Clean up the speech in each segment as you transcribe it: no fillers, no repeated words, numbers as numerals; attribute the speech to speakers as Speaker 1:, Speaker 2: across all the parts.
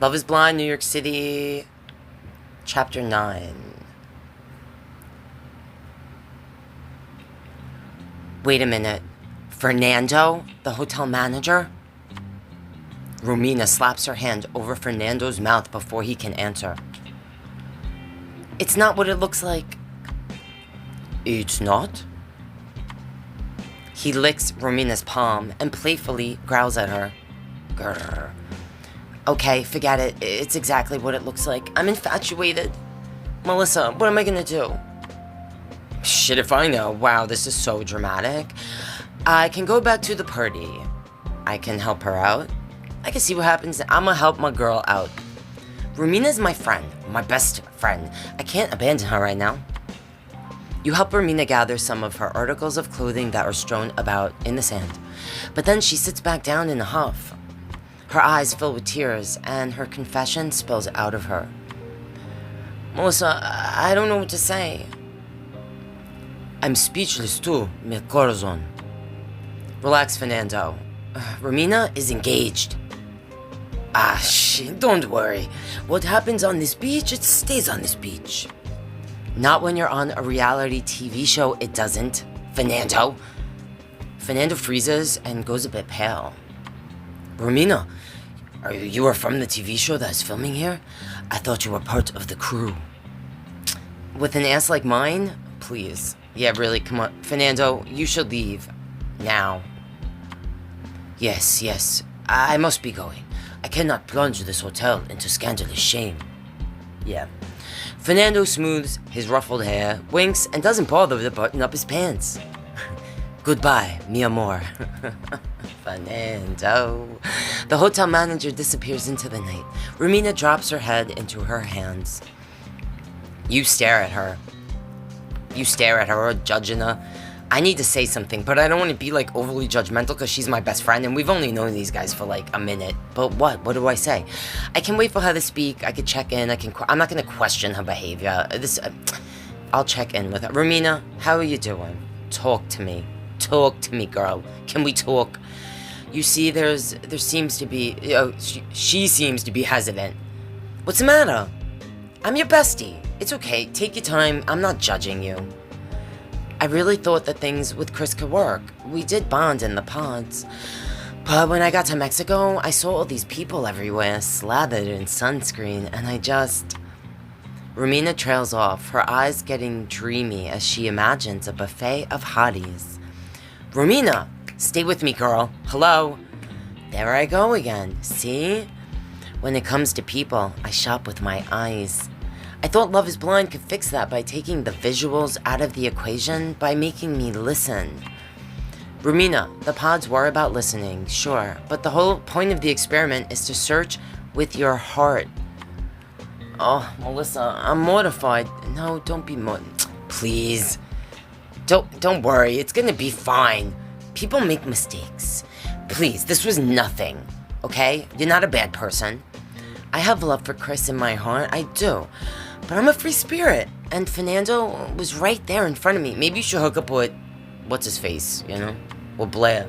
Speaker 1: Love is Blind, New York City, Chapter 9. Wait a minute. Fernando, the hotel manager? Romina slaps her hand over Fernando's mouth before he can answer. It's not what it looks like. It's not? He licks Romina's palm and playfully growls at her. Grrr. Okay, forget it. It's exactly what it looks like. I'm infatuated. Melissa, what am I gonna do? Shit if I know. Wow, this is so dramatic. I can go back to the party. I can help her out. I can see what happens. I'm gonna help my girl out. Romina's my friend. My best friend. I can't abandon her right now. You help Romina gather some of her articles of clothing that are strewn about in the sand. But then she sits back down in a huff. Her eyes fill with tears, and her confession spills out of her. Melissa, I don't know what to say. I'm speechless too, mi corazón. Relax, Fernando. Romina is engaged. Ah, shit, don't worry. What happens on this beach, it stays on this beach. Not when you're on a reality TV show, it doesn't, Fernando. Fernando freezes and goes a bit pale. Romina, you are from the TV show that's filming here? I thought you were part of the crew. With an ass like mine? Please. Yeah, really, come on. Fernando, you should leave. Now. Yes. I must be going. I cannot plunge this hotel into scandalous shame. Yeah. Fernando smooths his ruffled hair, winks, and doesn't bother to button up his pants. Goodbye, mi amor. Fernando. The hotel manager disappears into the night. Romina drops her head into her hands. You stare at her, judging her. I need to say something, but I don't want to be like overly judgmental because she's my best friend and we've only known these guys for like a minute. But what do I say? I can wait for her to speak. I could check in. I'm not going to question her behavior. I'll check in with her. Romina, how are you doing? Talk to me, girl. Can we talk? You see, there seems to be, she seems to be hesitant. What's the matter? I'm your bestie. It's okay. Take your time. I'm not judging you. I really thought that things with Chris could work. We did bond in the pods. But when I got to Mexico, I saw all these people everywhere, slathered in sunscreen, and Romina trails off, her eyes getting dreamy as she imagines a buffet of hotties. Romina, stay with me, girl. Hello? There I go again. See? When it comes to people, I shop with my eyes. I thought Love is Blind could fix that by taking the visuals out of the equation, by making me listen. Romina, the pods were about listening, sure, but the whole point of the experiment is to search with your heart. Oh, Melissa, I'm mortified. No, don't be please. Don't worry, it's gonna be fine. People make mistakes. Please, this was nothing, okay? You're not a bad person. I have love for Chris in my heart, I do. But I'm a free spirit, and Fernando was right there in front of me. Maybe you should hook up with, what's-his-face, or Blair.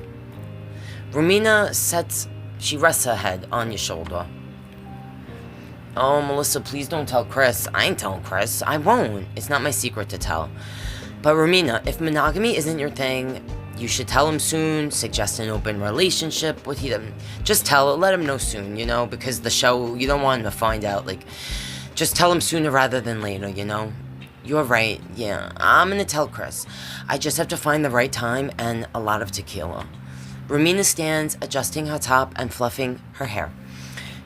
Speaker 1: Romina she rests her head on your shoulder. Oh, Melissa, please don't tell Chris. I ain't telling Chris. I won't. It's not my secret to tell. But Romina, if monogamy isn't your thing, you should tell him soon, suggest an open relationship with him. Just let him know soon, because the show, you don't want him to find out, just tell him sooner rather than later, You're right, yeah, I'm gonna tell Chris. I just have to find the right time and a lot of tequila. Romina stands, adjusting her top and fluffing her hair.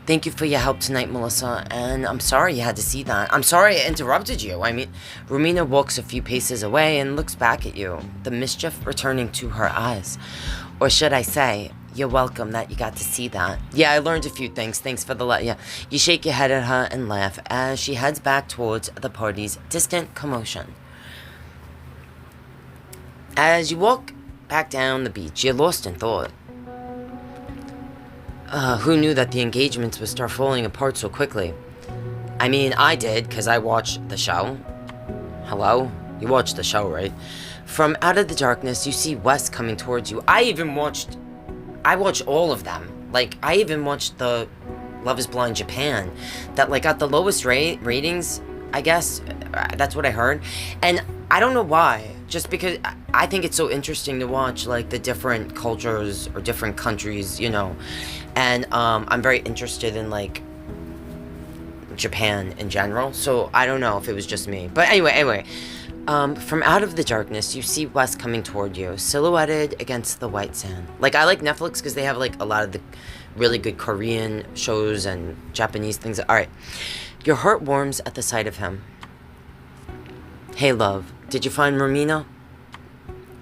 Speaker 1: Thank you for your help tonight, Melissa, and I'm sorry you had to see that. I'm sorry I interrupted you. Romina walks a few paces away and looks back at you, the mischief returning to her eyes. Or should I say, you're welcome that you got to see that. Yeah, I learned a few things. Thanks for the yeah. You shake your head at her and laugh as she heads back towards the party's distant commotion. As you walk back down the beach, you're lost in thought. Who knew that the engagements would start falling apart so quickly? I did, because I watched the show. Hello? You watched the show, right? From out of the darkness, you see Wes coming towards you. I watched all of them. I even watched the Love is Blind Japan that like got the lowest ratings, I guess. That's what I heard. And I don't know why. Just because I think it's so interesting to watch like the different cultures or different countries, you know. And I'm very interested in like Japan in general. So I don't know if it was just me. But anyway. From out of the darkness, you see Wes coming toward you, silhouetted against the white sand. Like, I like Netflix because they have, like, a lot of the really good Korean shows and Japanese things. Alright. Your heart warms at the sight of him. Hey, love. Did you find Romina?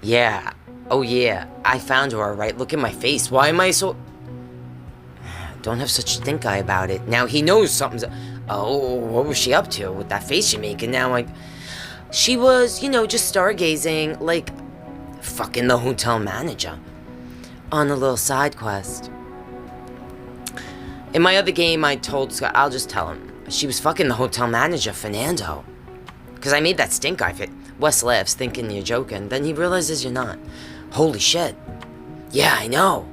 Speaker 1: Yeah. Oh, yeah. I found her, alright. Look at my face. Why am I so... Don't have such stink eye about it. Now he knows something's... Oh, what was she up to with that face you make? And now, like... She was, you know, just stargazing, like, fucking the hotel manager. On a little side quest. In my other game, I told Scott, I'll just tell him. She was fucking the hotel manager, Fernando. Because I made that stink eye fit. Wes laughs, thinking you're joking. Then he realizes you're not. Holy shit. Yeah, I know.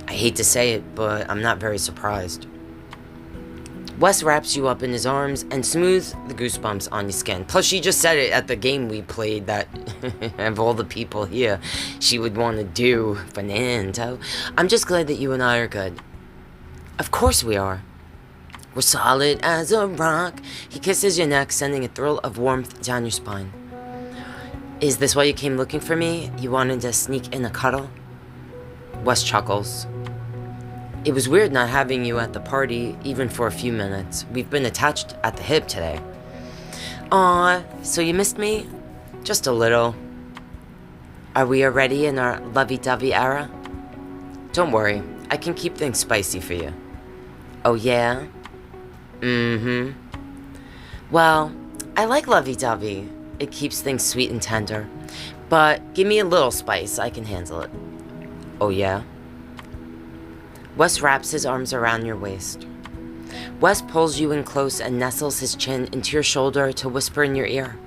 Speaker 1: I hate to say it, but I'm not very surprised. Wes wraps you up in his arms and smooths the goosebumps on your skin. Plus, she just said it at the game we played that of all the people here, she would want to do Fernando. I'm just glad that you and I are good. Of course we are. We're solid as a rock. He kisses your neck, sending a thrill of warmth down your spine. Is this why you came looking for me? You wanted to sneak in a cuddle? Wes chuckles. It was weird not having you at the party, even for a few minutes. We've been attached at the hip today. Aw, so you missed me? Just a little. Are we already in our lovey-dovey era? Don't worry, I can keep things spicy for you. Oh yeah? Mm-hmm. Well, I like lovey-dovey. It keeps things sweet and tender. But give me a little spice, I can handle it. Oh yeah? Wes wraps his arms around your waist. Wes pulls you in close and nestles his chin into your shoulder to whisper in your ear.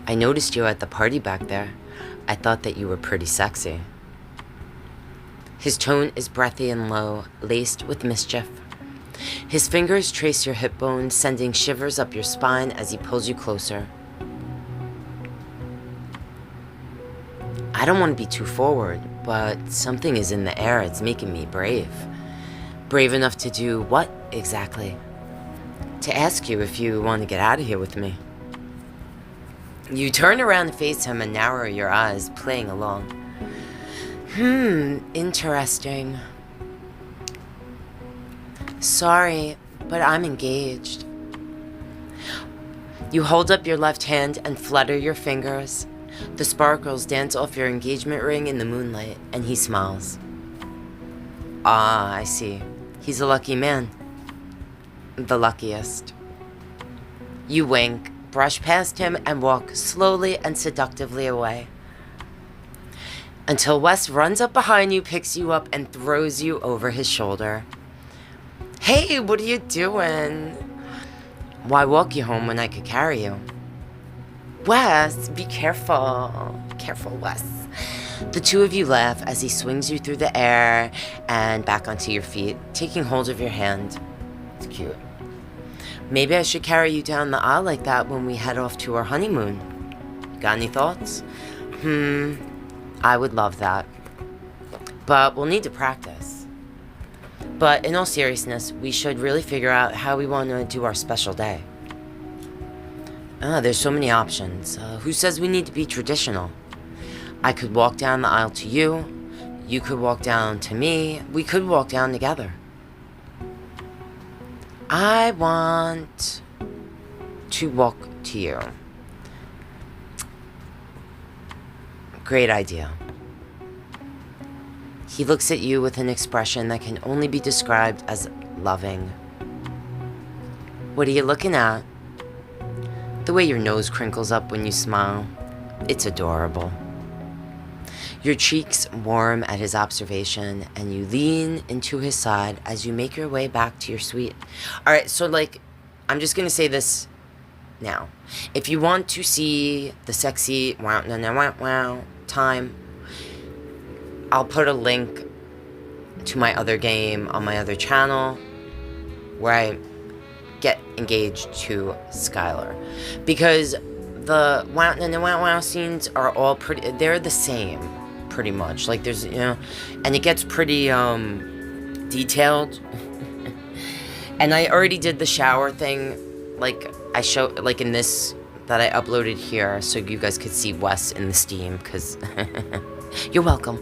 Speaker 1: I noticed you at the party back there. I thought that you were pretty sexy. His tone is breathy and low, laced with mischief. His fingers trace your hip bone, sending shivers up your spine as he pulls you closer. I don't want to be too forward, but something is in the air. It's making me brave. Brave enough to do what exactly? To ask you if you want to get out of here with me. You turn around and face him and narrow your eyes, playing along. Interesting. Sorry, but I'm engaged. You hold up your left hand and flutter your fingers. The sparkles dance off your engagement ring in the moonlight, and he smiles. Ah, I see. He's a lucky man. The luckiest. You wink, brush past him, and walk slowly and seductively away. Until Wes runs up behind you, picks you up, and throws you over his shoulder. Hey, what are you doing? Why walk you home when I could carry you? Wes, be careful. Careful, Wes. The two of you laugh as he swings you through the air and back onto your feet, taking hold of your hand. It's cute. Maybe I should carry you down the aisle like that when we head off to our honeymoon. Got any thoughts? I would love that. But we'll need to practice. But in all seriousness, we should really figure out how we want to do our special day. There's so many options. Who says we need to be traditional? I could walk down the aisle to you. You could walk down to me. We could walk down together. I want to walk to you. Great idea. He looks at you with an expression that can only be described as loving. What are you looking at? The way your nose crinkles up when you smile, it's adorable. Your cheeks warm at his observation, and you lean into his side as you make your way back to your suite. Alright, so like, I'm just gonna say this now. If you want to see the sexy wow time, I'll put a link to my other game on my other channel where I get engaged to Skylar. Because the wow and the wow scenes are all pretty, they're the same pretty much. Like there's, you know, and it gets pretty detailed. And I already did the shower thing, like I show, like in this that I uploaded here, so you guys could see Wes in the steam, because you're welcome.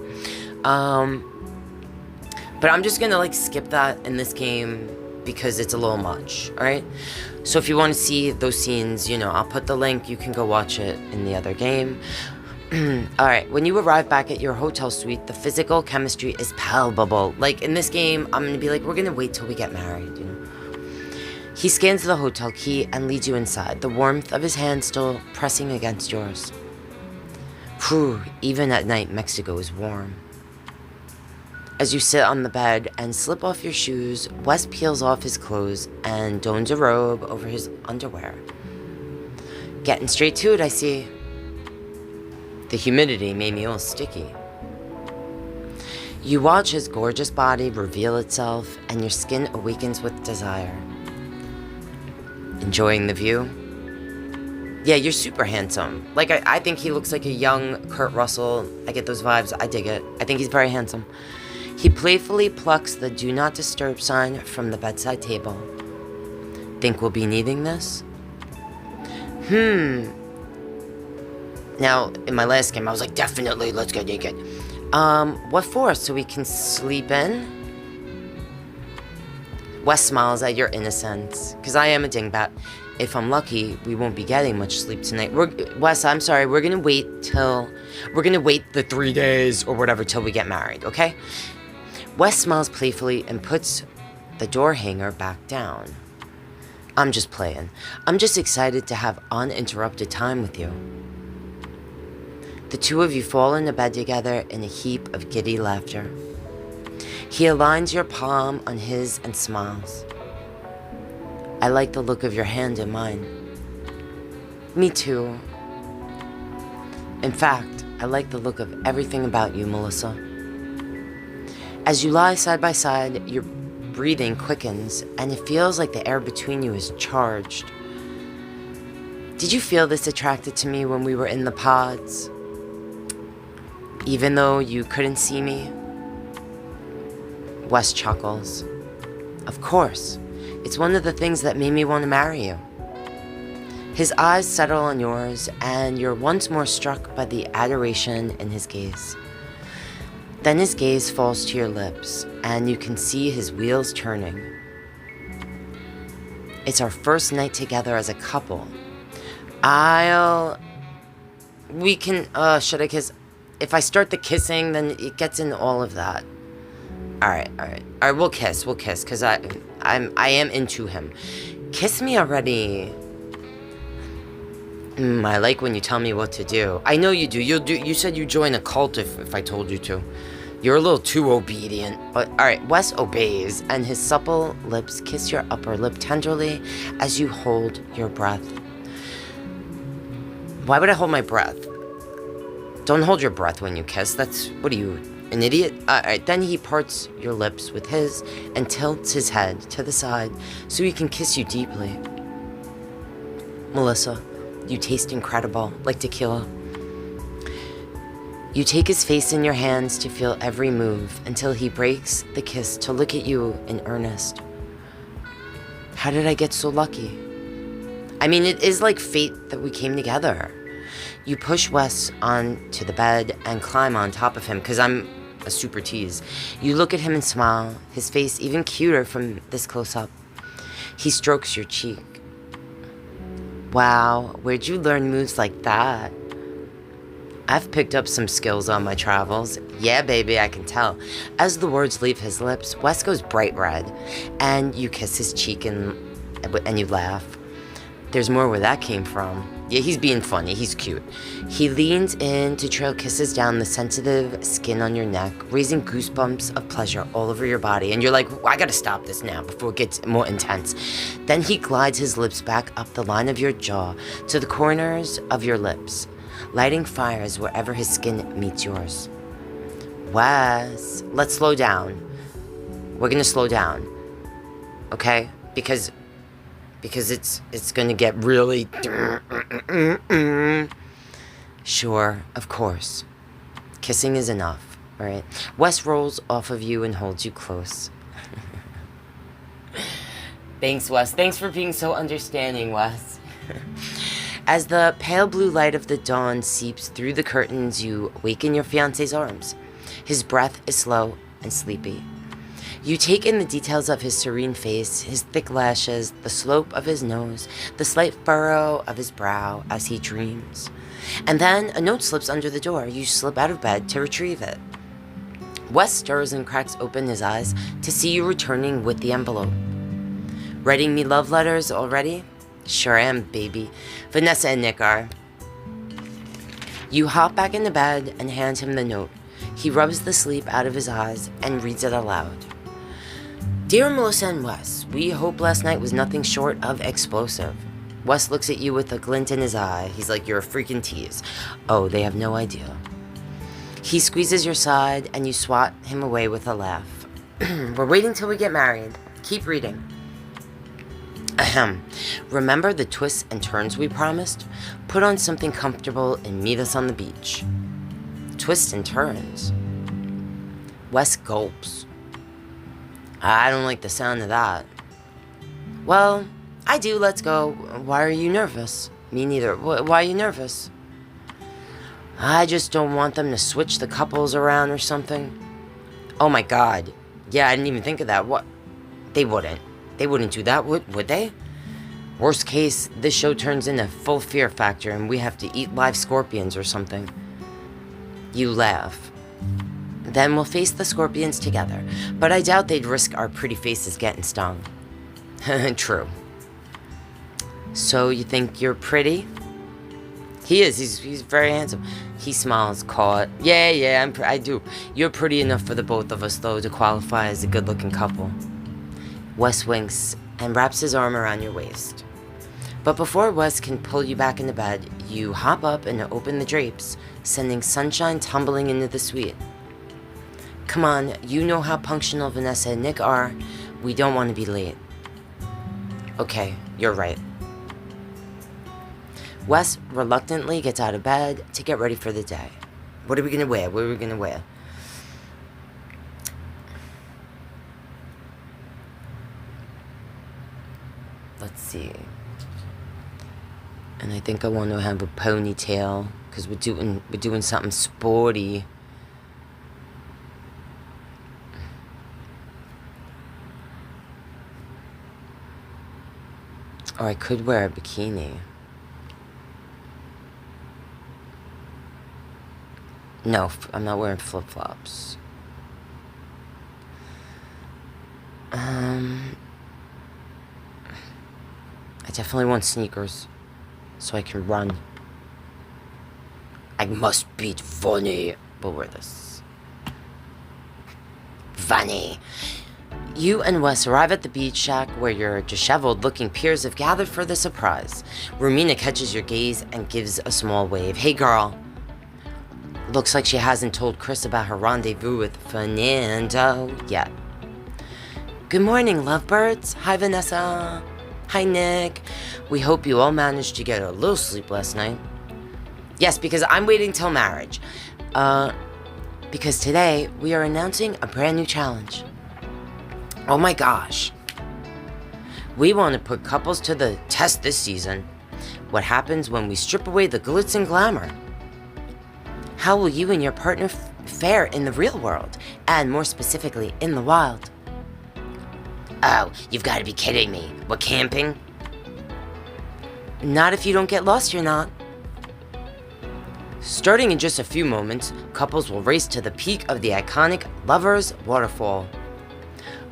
Speaker 1: But I'm just gonna like skip that in this game because it's a little much, alright? So if you want to see those scenes, you know, I'll put the link, you can go watch it in the other game. Alright, when you arrive back at your hotel suite, the physical chemistry is palpable. Like in this game, I'm gonna be like, we're gonna wait till we get married, you know? He scans the hotel key and leads you inside, the warmth of his hand still pressing against yours. Whew, even at night, Mexico is warm. As you sit on the bed and slip off your shoes, Wes peels off his clothes and dons a robe over his underwear. Getting straight to it, I see. The humidity made me all sticky. You watch his gorgeous body reveal itself and your skin awakens with desire. Enjoying the view? Yeah, you're super handsome. Like, I think he looks like a young Kurt Russell. I get those vibes. I dig it. I think he's very handsome. He playfully plucks the do not disturb sign from the bedside table. Think we'll be needing this? Now, in my last game, I was like, definitely, let's get naked. What for? So we can sleep in? Wes smiles at your innocence, because I am a dingbat. If I'm lucky, we won't be getting much sleep tonight. Wes, I'm sorry, we're gonna wait the 3 days or whatever till we get married, okay? Wes smiles playfully and puts the door hanger back down. I'm just playing. I'm just excited to have uninterrupted time with you. The two of you fall into bed together in a heap of giddy laughter. He aligns your palm on his and smiles. I like the look of your hand in mine. Me too. In fact, I like the look of everything about you, Melissa. As you lie side by side, your breathing quickens, and it feels like the air between you is charged. Did you feel this attracted to me when we were in the pods? Even though you couldn't see me? Wes chuckles. Of course. It's one of the things that made me want to marry you. His eyes settle on yours, and you're once more struck by the adoration in his gaze. Then his gaze falls to your lips, and you can see his wheels turning. It's our first night together as a couple. We can, should I kiss? If I start the kissing, then it gets into all of that. Alright, we'll kiss, because I am into him. Kiss me already. I like when you tell me what to do. I know you do. You said you'd join a cult if I told you to. You're a little too obedient. But alright, Wes obeys, and his supple lips kiss your upper lip tenderly as you hold your breath. Why would I hold my breath? Don't hold your breath when you kiss. What are you, an idiot? Alright, then he parts your lips with his and tilts his head to the side so he can kiss you deeply. Melissa, you taste incredible, like tequila. You take his face in your hands to feel every move until he breaks the kiss to look at you in earnest. How did I get so lucky? I mean, it is like fate that we came together. You push Wes onto the bed and climb on top of him, because I'm a super tease. You look at him and smile, his face even cuter from this close up. He strokes your cheek. Wow, where'd you learn moves like that? I've picked up some skills on my travels. Yeah, baby, I can tell. As the words leave his lips, Wes goes bright red, and you kiss his cheek and you laugh. There's more where that came from. Yeah, he's being funny. He's cute. He leans in to trail kisses down the sensitive skin on your neck, raising goosebumps of pleasure all over your body. And you're like, I gotta stop this now before it gets more intense. Then he glides his lips back up the line of your jaw to the corners of your lips, lighting fires wherever his skin meets yours. Wes, let's slow down. we're gonna slow down, okay? Because it's gonna get really... Sure, of course. Kissing is enough, alright? Wes rolls off of you and holds you close. Thanks, Wes. Thanks for being so understanding, Wes. As the pale blue light of the dawn seeps through the curtains, you awaken your fiancé's arms. His breath is slow and sleepy. You take in the details of his serene face, his thick lashes, the slope of his nose, the slight furrow of his brow as he dreams. And then a note slips under the door. You slip out of bed to retrieve it. Wes stirs and cracks open his eyes to see you returning with the envelope. Writing me love letters already? Sure am, baby. Vanessa and Nick are. You hop back into bed and hand him the note. He rubs the sleep out of his eyes and reads it aloud. Dear Melissa and Wes, we hope last night was nothing short of explosive. Wes looks at you with a glint in his eye. He's like, you're a freaking tease. Oh, they have no idea. He squeezes your side and you swat him away with a laugh. We're waiting till we get married. Keep reading. Ahem. Remember the twists and turns we promised? Put on something comfortable and meet us on the beach. Twists and turns. Wes gulps. I don't like the sound of that. Well, I do. Let's go. Why are you nervous? Me neither. Why are you nervous? I just don't want them to switch the couples around or something. Oh my god. Yeah, I didn't even think of that. What? They wouldn't. They wouldn't do that, would they? Worst case, this show turns into full Fear Factor and we have to eat live scorpions or something. You laugh. Then we'll face the scorpions together, but I doubt they'd risk our pretty faces getting stung. True. So you think you're pretty? He is. He's very handsome. He smiles, caught. Yeah, I do. You're pretty enough for the both of us, though, to qualify as a good-looking couple. Wes winks and wraps his arm around your waist. But before Wes can pull you back into bed, you hop up and open the drapes, sending sunshine tumbling into the suite. Come on, you know how punctual Vanessa and Nick are. We don't want to be late. Okay, you're right. Wes reluctantly gets out of bed to get ready for the day. What are we gonna wear? What are we gonna wear? Let's see. And I think I want to have a ponytail because we're doing something sporty. Or I could wear a bikini. No, I'm not wearing flip-flops. I definitely want sneakers so I can run. I must be funny. We'll wear this. Funny. You and Wes arrive at the beach shack where your disheveled-looking peers have gathered for the surprise. Romina catches your gaze and gives a small wave. Hey, girl. Looks like she hasn't told Chris about her rendezvous with Fernando yet. Good morning, lovebirds. Hi, Vanessa. Hi, Nick. We hope you all managed to get a little sleep last night. Yes, because I'm waiting till marriage. Because today we are announcing a brand new challenge. Oh my gosh. We want to put couples to the test this season. What happens when we strip away the glitz and glamour? How will you and your partner fare in the real world, and more specifically, in the wild? Oh, you've got to be kidding me. What, camping? Not if you don't get lost, you're not. Starting in just a few moments, couples will race to the peak of the iconic Lovers Waterfall.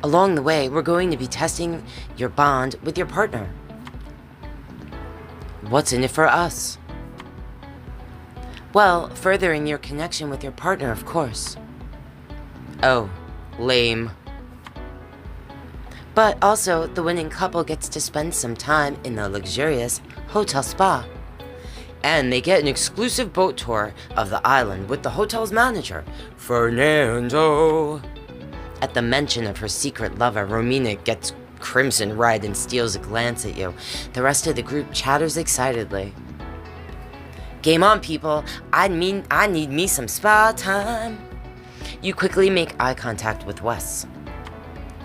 Speaker 1: Along the way, we're going to be testing your bond with your partner. What's in it for us? Well, furthering your connection with your partner, of course. Oh, lame. But also, the winning couple gets to spend some time in the luxurious hotel spa. And they get an exclusive boat tour of the island with the hotel's manager, Fernando. At the mention of her secret lover, Romina gets crimson red and steals a glance at you. The rest of the group chatters excitedly. Game on, people. I need me some spa time. You quickly make eye contact with Wes.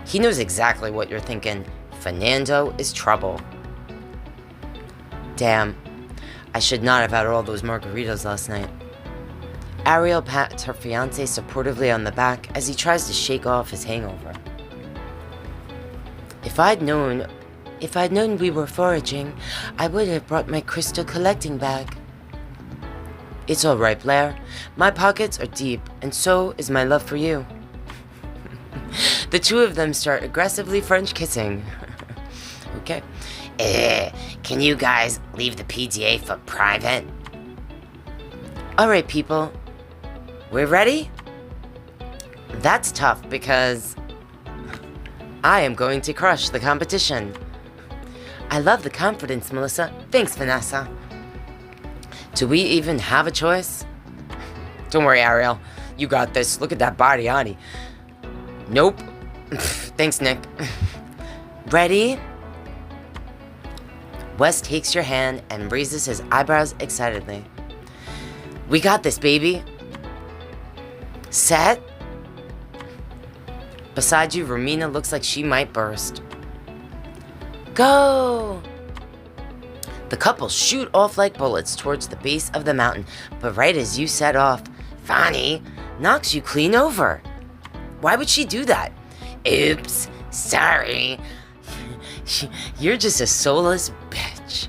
Speaker 1: He knows exactly what you're thinking. Fernando is trouble. Damn, I should not have had all those margaritas last night. Ariel pats her fiancé supportively on the back as he tries to shake off his hangover. If I'd known we were foraging, I would have brought my crystal collecting bag. It's all right, Blair. My pockets are deep, and so is my love for you. The two of them start aggressively French kissing. Okay. Can you guys leave the PDA for private? All right, people. We're ready? That's tough because I am going to crush the competition. I love the confidence, Melissa. Thanks, Vanessa. Do we even have a choice? Don't worry, Ariel. You got this. Look at that body, Ani. Nope. Thanks, Nick. Ready? Wes takes your hand and raises his eyebrows excitedly. We got this, baby. Set? Beside you, Romina looks like she might burst. Go! The couple shoot off like bullets towards the base of the mountain, but right as you set off, Fanny knocks you clean over. Why would she do that? Oops, sorry. You're just a soulless bitch.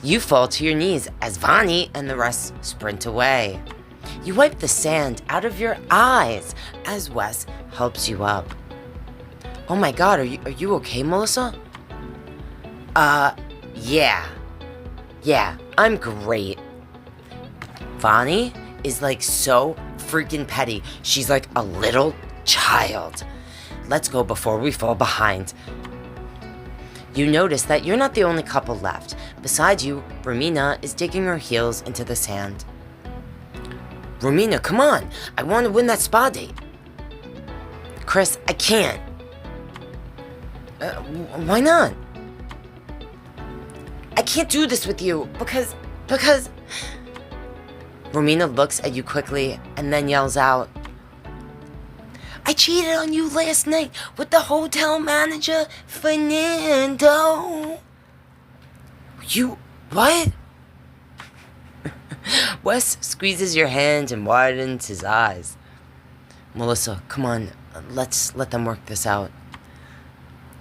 Speaker 1: You fall to your knees as Vani and the rest sprint away. You wipe the sand out of your eyes as Wes helps you up. Oh my god, are you okay, Melissa? Yeah. Yeah, I'm great. Vani is like so freaking petty. She's like a little child. Let's go before we fall behind. You notice that you're not the only couple left. Beside you, Romina is digging her heels into the sand. Romina, come on. I want to win that spa date. Chris, I can't. Why not? I can't do this with you because... Romina looks at you quickly and then yells out, I cheated on you last night with the hotel manager, Fernando. You... what? Wes squeezes your hand and widens his eyes. Melissa, come on, let's let them work this out.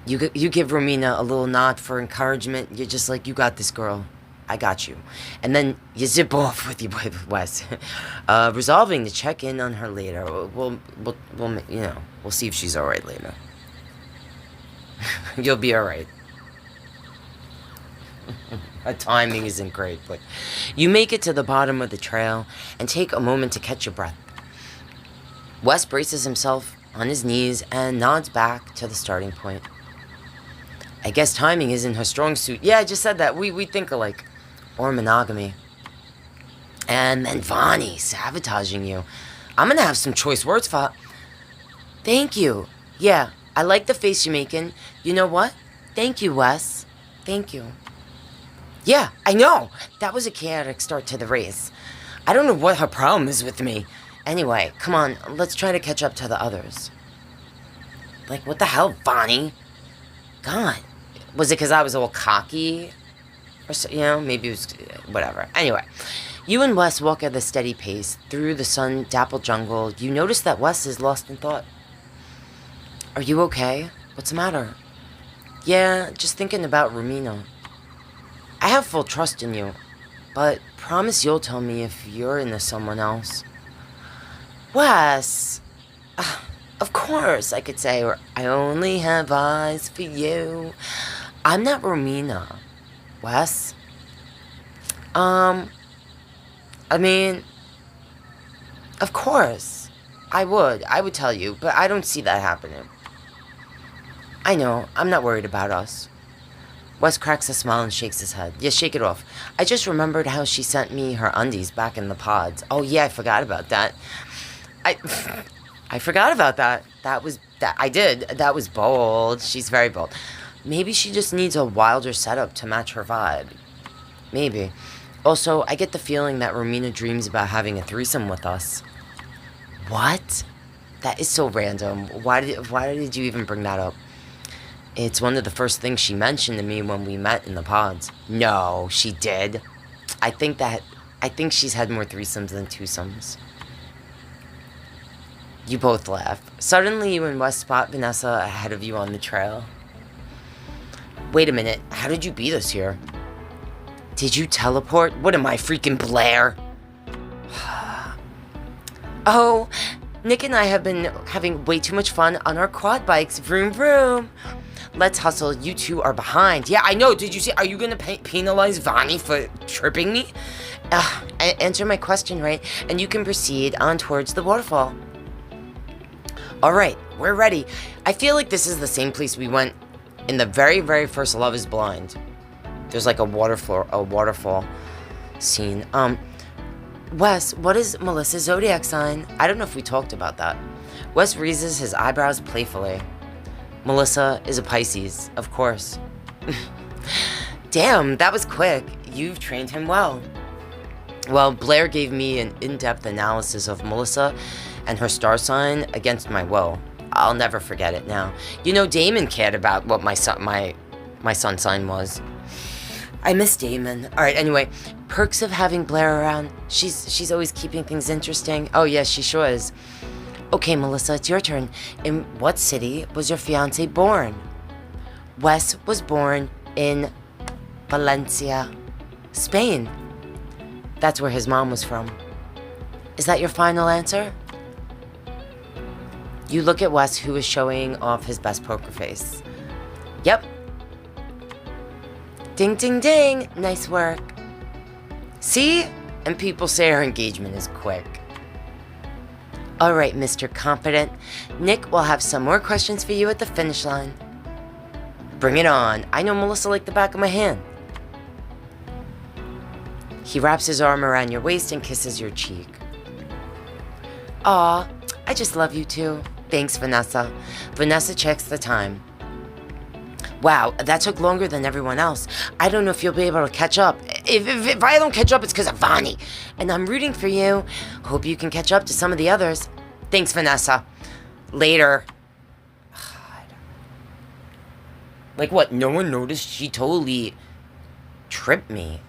Speaker 1: You give Romina a little nod for encouragement. You're just like, you got this, girl. I got you. And then you zip off with your boy Wes, resolving to check in on her later. We'll see if she's all right later. You'll be all right. Her timing isn't great, but you make it to the bottom of the trail and take a moment to catch your breath. Wes braces himself on his knees and nods back to the starting point. I guess timing isn't her strong suit. Yeah, I just said that. We think alike. Or monogamy. And then Vani sabotaging you. I'm gonna have some choice words for... Thank you. Yeah, I like the face you're making. You know what? Thank you, Wes. Thank you. Yeah, I know. That was a chaotic start to the race. I don't know what her problem is with me. Anyway, come on, let's try to catch up to the others. Like, what the hell, Vani? God. Was it because I was all cocky? Or so, maybe it was... whatever. Anyway, you and Wes walk at a steady pace through the sun-dappled jungle. You notice that Wes is lost in thought. Are you okay? What's the matter? Yeah, just thinking about Romina. I have full trust in you, but promise you'll tell me if you're into someone else. Wes... of course, I could say, or I only have eyes for you. I'm not Romina. Wes? I mean, of course, I would tell you, but I don't see that happening. I know, I'm not worried about us. Wes cracks a smile and shakes his head. Yeah, shake it off. I just remembered how she sent me her undies back in the pods. Oh yeah, I forgot about that. I forgot about that. That was That I did. That was bold. She's very bold. Maybe she just needs a wilder setup to match her vibe. Maybe. Also, I get the feeling that Romina dreams about having a threesome with us. What? That is so random. Why did you even bring that up? It's one of the first things she mentioned to me when we met in the pods. No, she did. I think she's had more threesomes than twosomes. You both laugh. Suddenly you and Wes spot Vanessa ahead of you on the trail. Wait a minute, how did you beat us here? Did you teleport? What am I, freaking Blair? Oh, Nick and I have been having way too much fun on our quad bikes. Vroom vroom. Let's hustle. You two are behind. Yeah, I know. Did you see? Are you going to penalize Vani for tripping me? Answer my question right, and you can proceed on towards the waterfall. All right, we're ready. I feel like this is the same place we went in the very, very first Love is Blind. There's like a waterfall scene. Wes, what is Melissa's zodiac sign? I don't know if we talked about that. Wes raises his eyebrows playfully. Melissa is a Pisces, of course. Damn, that was quick. You've trained him well. Well, Blair gave me an in-depth analysis of Melissa and her star sign against my will. I'll never forget it now. You know, Damon cared about what my son's sign was. I miss Damon. All right, anyway, perks of having Blair around. She's always keeping things interesting. Oh, yes, she sure is. Okay, Melissa, it's your turn. In what city was your fiancé born? Wes was born in Valencia, Spain. That's where his mom was from. Is that your final answer? You look at Wes, who is showing off his best poker face. Yep. Ding, ding, ding. Nice work. See? And people say our engagement is quick. All right, Mr. Confident. Nick will have some more questions for you at the finish line. Bring it on. I know Melissa like the back of my hand. He wraps his arm around your waist and kisses your cheek. Aw, I just love you too. Thanks, Vanessa. Vanessa checks the time. Wow, that took longer than everyone else. I don't know if you'll be able to catch up. If I don't catch up, it's because of Vani. And I'm rooting for you. Hope you can catch up to some of the others. Thanks, Vanessa. Later. God. Like what? No one noticed? She totally tripped me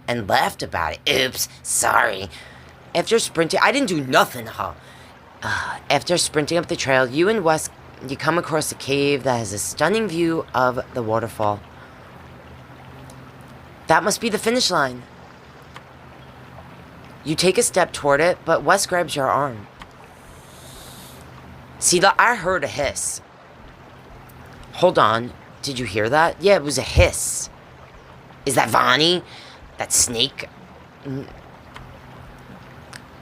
Speaker 1: and laughed about it. Oops, sorry. After sprinting, I didn't do nothing, huh? After sprinting up the trail, you and Wes, you come across a cave that has a stunning view of the waterfall. That must be the finish line. You take a step toward it, but Wes grabs your arm. See, I heard a hiss. Hold on. Did you hear that? Yeah, it was a hiss. Is that Vani? That snake?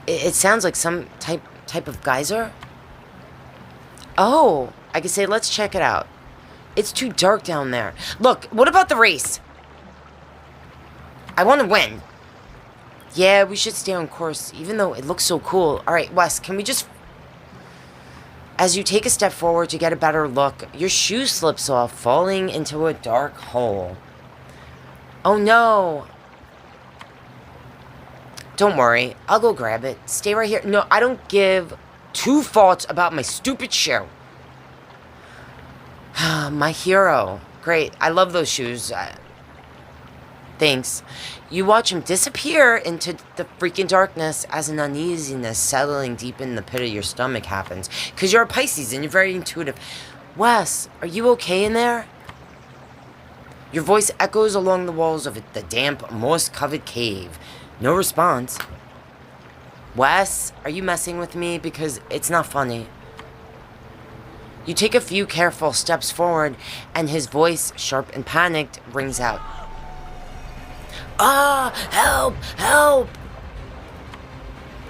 Speaker 1: It sounds like some type of geyser. Oh, I could say, let's check it out. It's too dark down there. Look, what about the race? I want to win. Yeah, we should stay on course, even though it looks so cool. All right, Wes, can we just... As you take a step forward to get a better look, your shoe slips off, falling into a dark hole. Oh, no. Don't worry. I'll go grab it. Stay right here. No, I don't give two thoughts about my stupid shoe. My hero. Great. I love those shoes. Thanks. You watch him disappear into the freaking darkness as an uneasiness settling deep in the pit of your stomach happens. Because you're a Pisces and you're very intuitive. Wes, are you okay in there? Your voice echoes along the walls of the damp, moss-covered cave. No response. Wes, are you messing with me? Because it's not funny. You take a few careful steps forward, and his voice, sharp and panicked, rings out. Ah! Help! Help!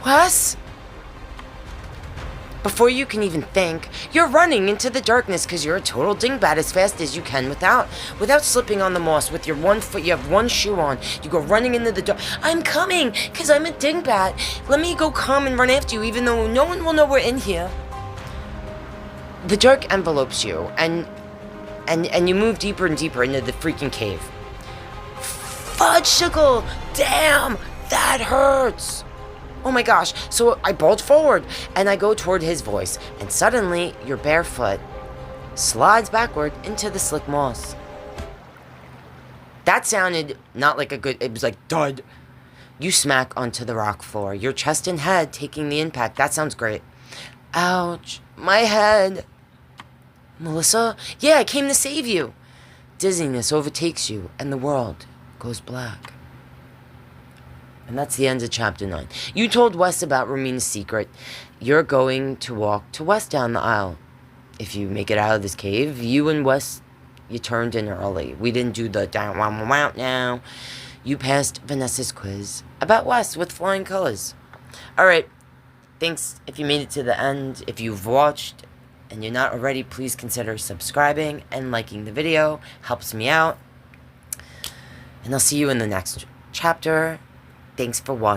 Speaker 1: Wes? Before you can even think, you're running into the darkness because you're a total dingbat as fast as you can without slipping on the moss. With your one foot, you have one shoe on. You go running into the dark. I'm coming because I'm a dingbat. Let me go come and run after you even though no one will know we're in here. The dark envelopes you, and you move deeper and deeper into the freaking cave. Fudgesicle! Damn! That hurts! Oh my gosh. So I bolt forward, and I go toward his voice, and suddenly your bare foot slides backward into the slick moss. That sounded not like a good... It was like, dud. You smack onto the rock floor, your chest and head taking the impact. That sounds great. Ouch. My head. Melissa? Yeah, I came to save you. Dizziness overtakes you, and the world goes black. And that's the end of chapter 9. You told Wes about Rumina's secret. You're going to walk to Wes down the aisle. If you make it out of this cave, you and Wes, you turned in early. We didn't do the down now. You passed Vanessa's quiz about Wes with flying colors. Alright, thanks if you made it to the end. If you've watched and you're not already, please consider subscribing and liking the video. Helps me out. And I'll see you in the next chapter. Thanks for watching.